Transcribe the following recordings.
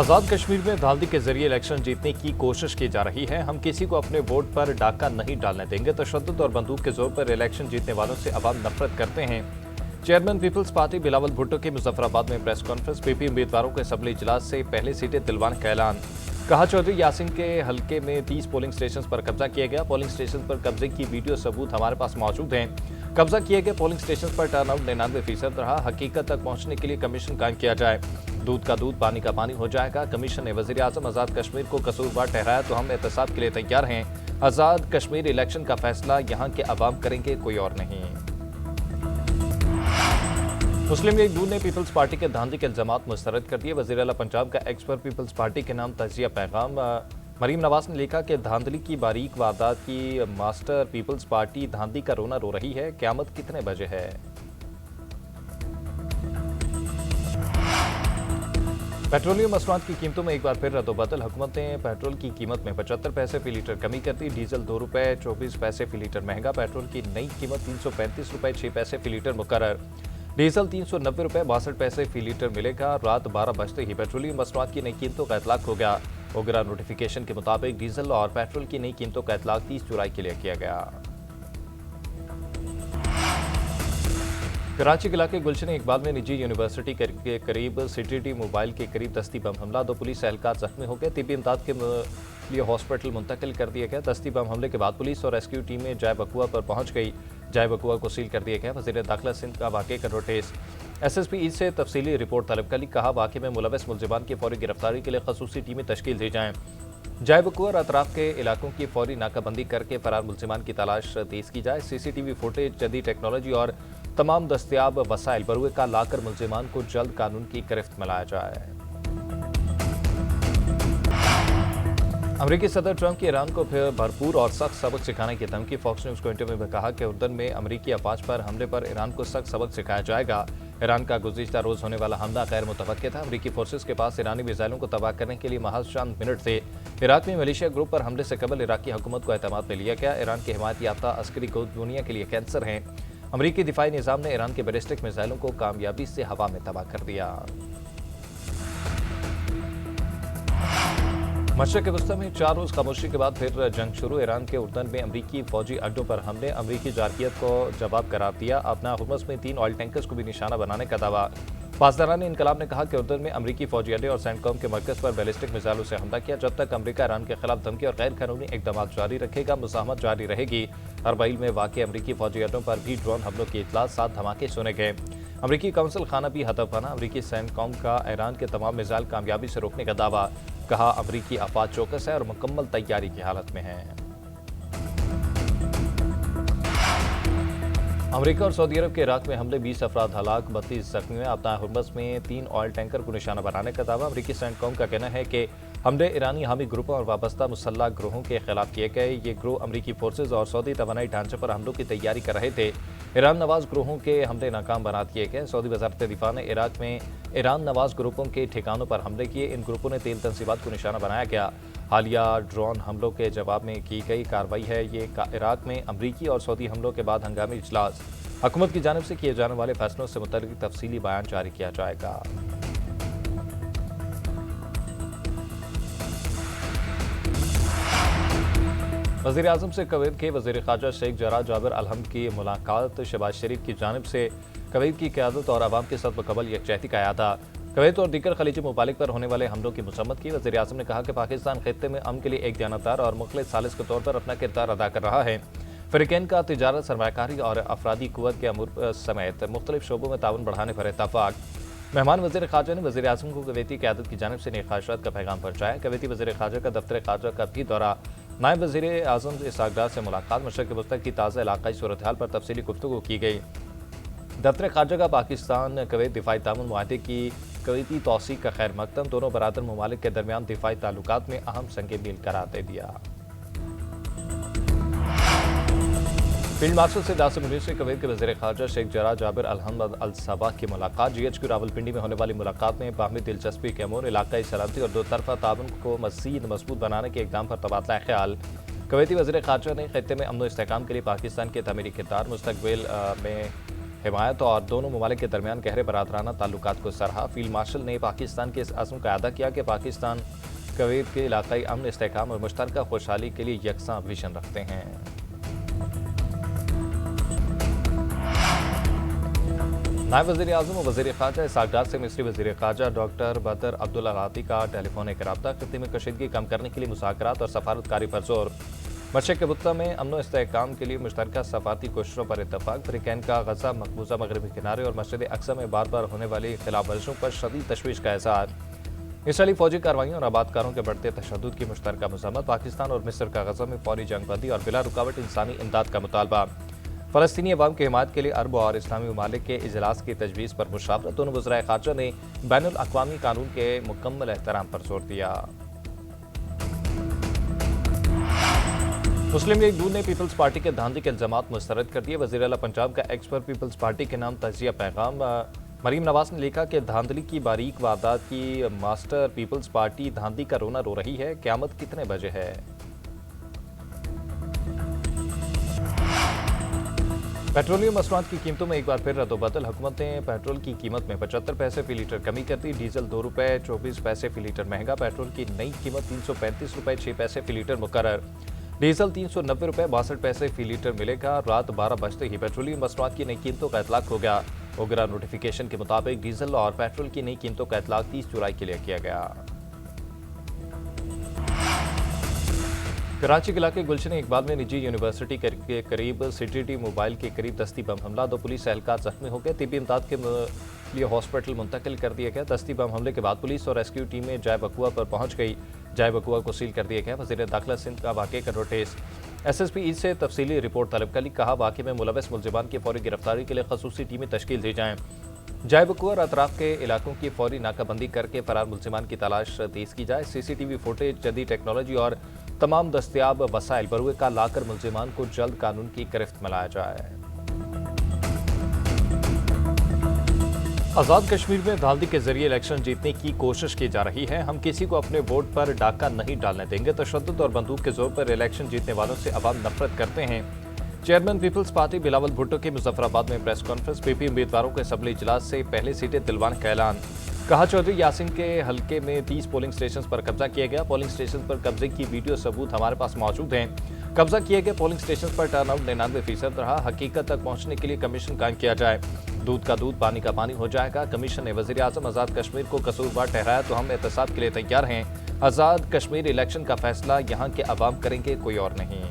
आज़ाद कश्मीर में धांधली के जरिए इलेक्शन जीतने की कोशिश की जा रही है। हम किसी को अपने वोट पर डाका नहीं डालने देंगे। तशद्दुद और बंदूक के जोर पर इलेक्शन जीतने वालों से अवाम नफरत करते हैं। चेयरमैन पीपल्स पार्टी बिलावल भुट्टो की मुजफ्फराबाद में प्रेस कॉन्फ्रेंस। पीपी उम्मीदवारों के असम्बली इजलास से पहले सीटें दिलवाने का ऐलान। कहा चौधरी यासीन के हलके में 30 पोलिंग स्टेशन पर कब्जा किया गया। पोलिंग स्टेशन पर कब्जे की वीडियो सबूत हमारे पास मौजूद हैं। कब्जा किए गए पोलिंग स्टेशन पर टर्नआउट 99% रहा। हकीकत तक पहुंचने के लिए कमीशन कायम किया जाए। दूध का दूध पानी का पानी हो जाएगा। कमीशन ने वजीर आजम आज़ाद कश्मीर को कसूरवार ठहराया तो हम एहतसाब के लिए तैयार हैं। आज़ाद कश्मीर इलेक्शन का फैसला यहाँ के अवाम करेंगे, कोई और नहीं। मुस्लिम लीग नून ने पीपल्स पार्टी के धांधली के इल्जामात मुस्तरद कर दिए। वज़ीर आला पंजाब का एक्स पर पीपल्स पार्टी के नाम तजिया पैगाम। मरीम नवाज ने लिखा कि धांधली की बारीक वारदात की मास्टर पीपल्स पार्टी धांधली का रोना रो रही है। क़यामत कितने बजे है। पेट्रोलियम मसनूआत की कीमतों में एक बार फिर रद्दोबदल। हुकूमत ने पेट्रोल की कीमत में 75 पैसे फी लीटर कमी कर दी। डीजल 2 रुपये 24 पैसे फी लीटर महंगा। पेट्रोल की नई कीमत 335 रुपये 6 पैसे फी लीटर मुकर्रर। डीजल 390 रुपये 62 पैसे फी लीटर मिलेगा। रात 12 बजते ही पेट्रोलियम मसनूआत की नई कीमतों का इतलाक हो गया। ओगरा नोटिफिकेशन के मुताबिक डीजल और पेट्रोल की नई कीमतों का इतलाक 30 जुलाई के लिए किया गया। कराची के इलाके गुलशन इकबाल में निजी यूनिवर्सिटी के करीब सीटीटी मोबाइल के करीब दस्ती बम हमला। 2 पुलिस एहलकार जख्मी हो गए। तिब्बी इमदाद के लिए हॉस्पिटल मुंतकिल कर दिया गया। दस्ती बम हमले के बाद पुलिस और रेस्क्यू टीमें जाय बकुआ पर पहुंच गई। जाय बकुआ को सील कर दिया गया। वज़ीर दाखिला सिंध का वाक़े का नोटिस। SSP ईद से तफसीली रिपोर्ट तलब कर ली। कहा वाक़े में मुलविस मुल्ज़िमान की फौरी गिरफ्तारी के लिए खसूसी टीमें तश्कील दी जाएँ। जाय बकुआ और अतराफ के इलाकों की फौरी नाकाबंदी करके फरार मुल्ज़िमान की तलाश तेज़ की जाए। CCTV फुटेज, जदीद टेक्नोलॉजी और तमाम दस्तयाब वसाइल बरूए का लाकर मुल्ज़िमान को जल्द कानून की गिरफ्त में लाया जाए। अमरीकी सदर ट्रंप की ईरान को फिर भरपूर और सख्त सबक सिखाने की धमकी। फॉक्स न्यूज़ को इंटरव्यू में कहा कि उर्दन में अमरीकी अफवाज पर हमले पर ईरान को सख्त सबक सिखाया जाएगा। ईरान का गुज़िश्ता रोज़ होने वाला हमला गैर मुतवक्किल था। अमरीकी फोर्सेस के पास ईरानी मिसाइलों को तबाह करने के लिए महज चंद मिनट थे। इराक में मलेशिया ग्रुप पर हमले से कबल इराकी हुकूमत को एतमाद में लिया गया। ईरान के हिमायत याफ्ता अस्करी गुट दुनिया के लिए कैंसर हैं। अमरीकी दिफाई निज़ाम ने ईरान के बैलिस्टिक मिसाइलों को कामयाबी से हवा में तबाह कर दिया। मशरिक़ वस्ती में 4 रोज़ खामोशी के बाद फिर जंग शुरू। ईरान के उर्दन में अमरीकी फौजी अड्डों पर हमले। अमरीकी जारकियत को जवाब करार दिया। अपना हुर्मस में 3 ऑयल टैंकर्स को भी निशाना बनाने का दावा। पासदारान इनकलाब ने कहा कि उर्दन में अमरीकी फौजी अड्डे और सेंटकॉम के मरकज़ पर बैलिस्टिक मिसाइलों से हमला किया। जब तक अमरीका ईरान के खिलाफ धमकी और गैर कानूनी इक़दाम जारी रखेगा, मुज़ाहमत जारी रहेगी। अरबाइल में वाक़ अमरीकी फौजी अड्डों पर भी ड्रोन हमलों की इतला, 7 धमाके सुने गए। अमरीकी काउंसिल खाना भी हदफ बना। अमरीकी सेंटकॉम का ईरान के तमाम मिसाइल कामयाबी से रोकने का दावा। कहा अमरीकी अफवाज चौकस है और मुकम्मल तैयारी की हालत में है। अमेरिका और सऊदी अरब के इराक में हमले, 20 अफराद हलाक, 32 जख्मी हुए। अपना हुर्मस में 3 ऑयल टैंकर को निशाना बनाने का दावा। अमरीकी सेंटकॉम का कहना है कि हमले ईरानी हामी ग्रुपों और वाबस्ता मुसल्लह ग्रोहों के खिलाफ किए गए। ये ग्रोह अमरीकी फोर्सेज और सऊदी तवानाई ढांचे पर हमलों की तैयारी कर रहे थे। ईरान नवाज ग्रोहों के हमले नाकाम बना दिए गए। सऊदी वज़ारत दिफा ने इराक में ईरान नवाज ग्रुपों के ठिकानों पर हमले किए। इन ग्रुपों ने तेल तंसीबात को निशाना बनाया गया। हालिया ड्रोन हमलों के जवाब में की गई कार्रवाई है। ये इराक में अमरीकी और सऊदी हमलों के बाद हंगामी इजलास। हुकूमत की जानिब से किए जाने वाले फैसलों से मुतल्लिक़ तफसीली बयान जारी किया जाएगा। वज़ीर आज़म से कुवैत के वज़ीर ख़ारजा शेख जराह जाबिर अलहम्द की मुलाकात। शहबाज शरीफ की जानिब से कुवैत की क़यादत और आवाम के साथ मुकम्मल यकजहती का अयादा। कुवैत और दीगर खलीजी ममालिक पर होने वाले हमलों की मज़म्मत की। वज़ीर आज़म ने कहा कि पाकिस्तान ख़ित्ते में अमन के लिए एक दयानतदार और मुख़लिस सालिस के तौर पर अपना किरदार अदा कर रहा है। फ़रीक़ैन का तिजारत, सरमायाकारी और अफरादी क़ुव्वत के अमूर समेत मुख्तलिफ शोबों में ताउन बढ़ाने पर इत्तफ़ाक़। मेहमान वज़ीर ख़ारजा ने वज़ीर आज़म को कुवैती क़यादत की जानिब से नेक ख़्वाहिशात का पैगाम पहुँचाया। कुवैती वज़ीर ख़ारजा का दफ्तर ख़ारजा का भी दौरा। नायब वज़ीर आज़म इसहाक़ डार से मुलाकात। मशरिक़ वस्ती की ताज़ा इलाक़ाई सूरत हाल पर तफसीली गुफ्तगू की गई। दफ्तर ख़ारजा का पाकिस्तान कुवैत दिफ़ाई ताउन मुआहदे की कुवैती तौसीक़ का खैर मक़दम। दोनों बरादर ममालिक के दरमियान दिफ़ाई ताल्लुकात में अहम संग मील करार दे दिया। फील्ड मार्शल से दास मुनीर से कुवैत के वज़ीर ख़ारजा शेख जराह जाबिर अलहम्द अल सबा की मुलाकात। GHQ रावलपिंडी में होने वाली मुलाकात में बाहमी दिलचस्पी के अमूर, इलाक़ाई सलामती और दो तरफ़ा ताउन को मज़ीद मज़बूत बनाने के इक़दाम पर तबादला ख्याल। कुवैती वज़ीर ख़ारजा ने ख़ित्ते में अमन व इस्तेहकाम के लिए पाकिस्तान के तमीरी किरदार, मुस्तक़बिल में حمایت اور دونوں ممالک کے درمیان گہرے برادرانہ تعلقات کو سراہا۔ فیلڈ مارشل نے پاکستان کے اس عزم کا اعادہ کیا کہ پاکستان کویت کے علاقائی امن، استحکام اور مشترکہ خوشحالی کے لیے یکساں ویژن رکھتے ہیں۔ نائب وزیر اعظم و وزیر خارجہ اسحاق ڈار سے مصری وزیر خارجہ ڈاکٹر بدر عبدالعاطی کا ٹیلی فونک رابطہ۔ خطے میں کشیدگی کم کرنے کے لیے مذاکرات اور سفارتکاری پر زور۔ مشرق وسطیٰ میں امن و استحکام کے لیے مشترکہ سفارتی کوششوں پر اتفاق۔ فریقین کا غزہ، مقبوضہ مغربی کنارے اور مسجد اقصی میں بار بار ہونے والی خلاف ورزیوں پر شدید تشویش کا اظہار۔ اسرائیلی فوجی کارروائیوں اور آبادکاروں کے بڑھتے تشدد کی مشترکہ مذمت۔ پاکستان اور مصر کا غزہ میں فوری جنگ بندی اور بلا رکاوٹ انسانی امداد کا مطالبہ۔ فلسطینی عوام کی حمایت کے لیے عرب اور اسلامی ممالک کے اجلاس کی تجویز پر مشاورت۔ دونوں وزرائے خارجہ نے بین الاقوامی قانون کے مکمل احترام پر زور دیا۔ مسلم لیگ نون نے پیپلز پارٹی کے دھاندلی کے الزامات مسترد کر دیے۔ وزیر اعلیٰ پنجاب کا ایکس پر پیپلز پارٹی کے نام تعزیہ پیغام۔ مریم نواز نے لکھا کہ دھاندلی کی باریک واردات کی ماسٹر پیپلز پارٹی دھاندلی کا رونا رو رہی ہے، قیامت کتنے بجے ہے؟ پیٹرولیم مصنوعات کی قیمتوں میں ایک بار پھر رد و بدل۔ حکومت نے پیٹرول کی قیمت میں 75 پیسے فی لیٹر کمی کر دی۔ ڈیزل 2 روپے 24 پیسے فی لیٹر مہنگا۔ پیٹرول کی نئی قیمت 335 روپے 6 پیسے فی لیٹر مقرر۔ ڈیزل 390 روپے 62 پیسے فی لیٹر ملے گا۔ رات 12 بجتے ہی پیٹرولیم مصنوعات کی نئی قیمتوں کا اطلاق ہو گیا۔ اوگرا نوٹیفیکیشن کے مطابق ڈیزل اور پیٹرول کی نئی قیمتوں کا اطلاق 30 جولائی کے لیے کیا گیا۔ کراچی کے علاقے گلشن اقبال میں نجی یونیورسٹی کے قریب سٹی ٹی موبائل کے قریب دستی بم حملہ۔ 2 پولیس اہلکار زخمی ہو گئے، طبی امداد کے لیے ہاسپٹل منتقل کر دیا گیا۔ دستی بم حملے کے بعد پولیس اور ریسکیو ٹیمیں جائے وقوع پر پہنچ گئی۔ جائے وقوع کو سیل کر دیا گیا۔ وزیر داخلہ سندھ کا واقعے کا نوٹس۔ ایس ایس پی ای سے تفصیلی رپورٹ طلب کر لی۔ کہا واقعے میں ملوث ملزمان کی فوری گرفتاری کے لیے خصوصی ٹیمیں تشکیل دی جائیں۔ جائے وقوع اور اطراف کے علاقوں کی فوری ناکہ بندی کر کے فرار ملزمان کی تلاش تیز کی جائے۔ سی سی ٹی وی فوٹیج، جدید ٹیکنالوجی اور تمام دستیاب وسائل بروئے کا لا کر ملزمان کو جلد قانون کی گرفت میں لایا جائے۔ آزاد کشمیر میں دھاندلی کے ذریعے الیکشن جیتنے کی کوشش کی جا رہی ہے۔ ہم کسی کو اپنے ووٹ پر ڈاکہ نہیں ڈالنے دیں گے۔ تشدد اور بندوق کے زور پر الیکشن جیتنے والوں سے عوام نفرت کرتے ہیں۔ چیئرمین پیپلز پارٹی بلاول بھٹو کی مظفر آباد میں پریس کانفرنس۔ پی پی امیدواروں کے اسمبلی اجلاس سے پہلے سیٹیں دلوانے کا اعلان۔ کہا چودھری یاسین کے حلقے میں 30 پولنگ سٹیشنز پر قبضہ کیا گیا۔ پولنگ سٹیشنز پر قبضے کی ویڈیو ثبوت ہمارے پاس موجود ہیں۔ قبضہ کیے گئے پولنگ سٹیشنز پر ٹرن آؤٹ 99% رہا۔ حقیقت تک پہنچنے کے لیے کمیشن قائم کیا جائے۔ دودھ کا دودھ، پانی کا پانی ہو جائے گا۔ کمیشن نے وزیر اعظم آزاد کشمیر کو قصوروار ٹھہرایا تو ہم احتساب کے لیے تیار ہیں۔ آزاد کشمیر الیکشن کا فیصلہ یہاں کے عوام کریں گے، کوئی اور نہیں۔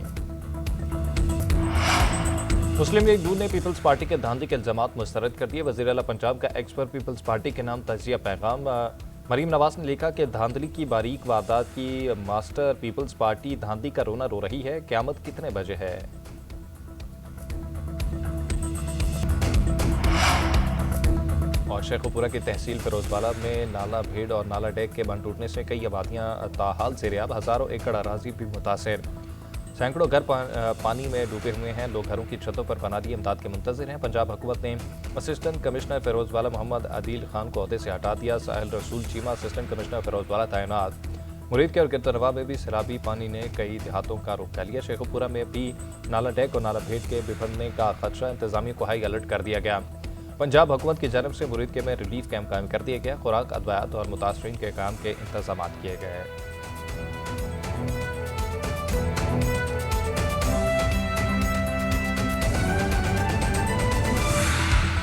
مسلم لیگ نون نے پیپلز پارٹی کے دھاندلی کے الزامات مسترد کر دیے۔ وزیر اعلیٰ پنجاب کا ایکس پر پیپلز پارٹی کے نام تعزیہ پیغام۔ مریم نواز نے لکھا کہ دھاندلی کی باریک واردات کی ماسٹر پیپلز پارٹی دھاندلی کا رونا رو رہی ہے، قیامت کتنے بجے ہے؟ اور شیخوپورہ کی تحصیل فیروز والا میں نالہ بھیڑ اور نالہ ڈیک کے بند ٹوٹنے سے کئی آبادیاں تاحال زیرآب، ہزاروں ایکڑ اراضی بھی متاثر۔ سینکڑوں گھر پانی میں ڈوبے ہوئے ہیں، لوگ گھروں کی چھتوں پر پناہ لیے امداد کے منتظر ہیں۔ پنجاب حکومت نے اسسٹنٹ کمشنر فیروز والا محمد عادل خان کو عہدے سے ہٹا دیا۔ ساحل رسول چیمہ اسسٹنٹ کمشنر فیروز والا تعینات۔ مرید کے اور گردنواں میں بھی سیلابی پانی نے کئی دیہاتوں کا رخ کر لیا۔ شیخوپورہ میں بھی نالہ ڈیک اور نالہ بھیڑ کے بکھرنے کا خدشہ، انتظامیہ کو ہائی الرٹ کر دیا گیا۔ پنجاب حکومت کی جانب سے مرید کے میں ریلیف کیمپ قائم کر دیا گیا۔ خوراک، ادویات اور متاثرین کے قیام کے انتظامات کیے گئے۔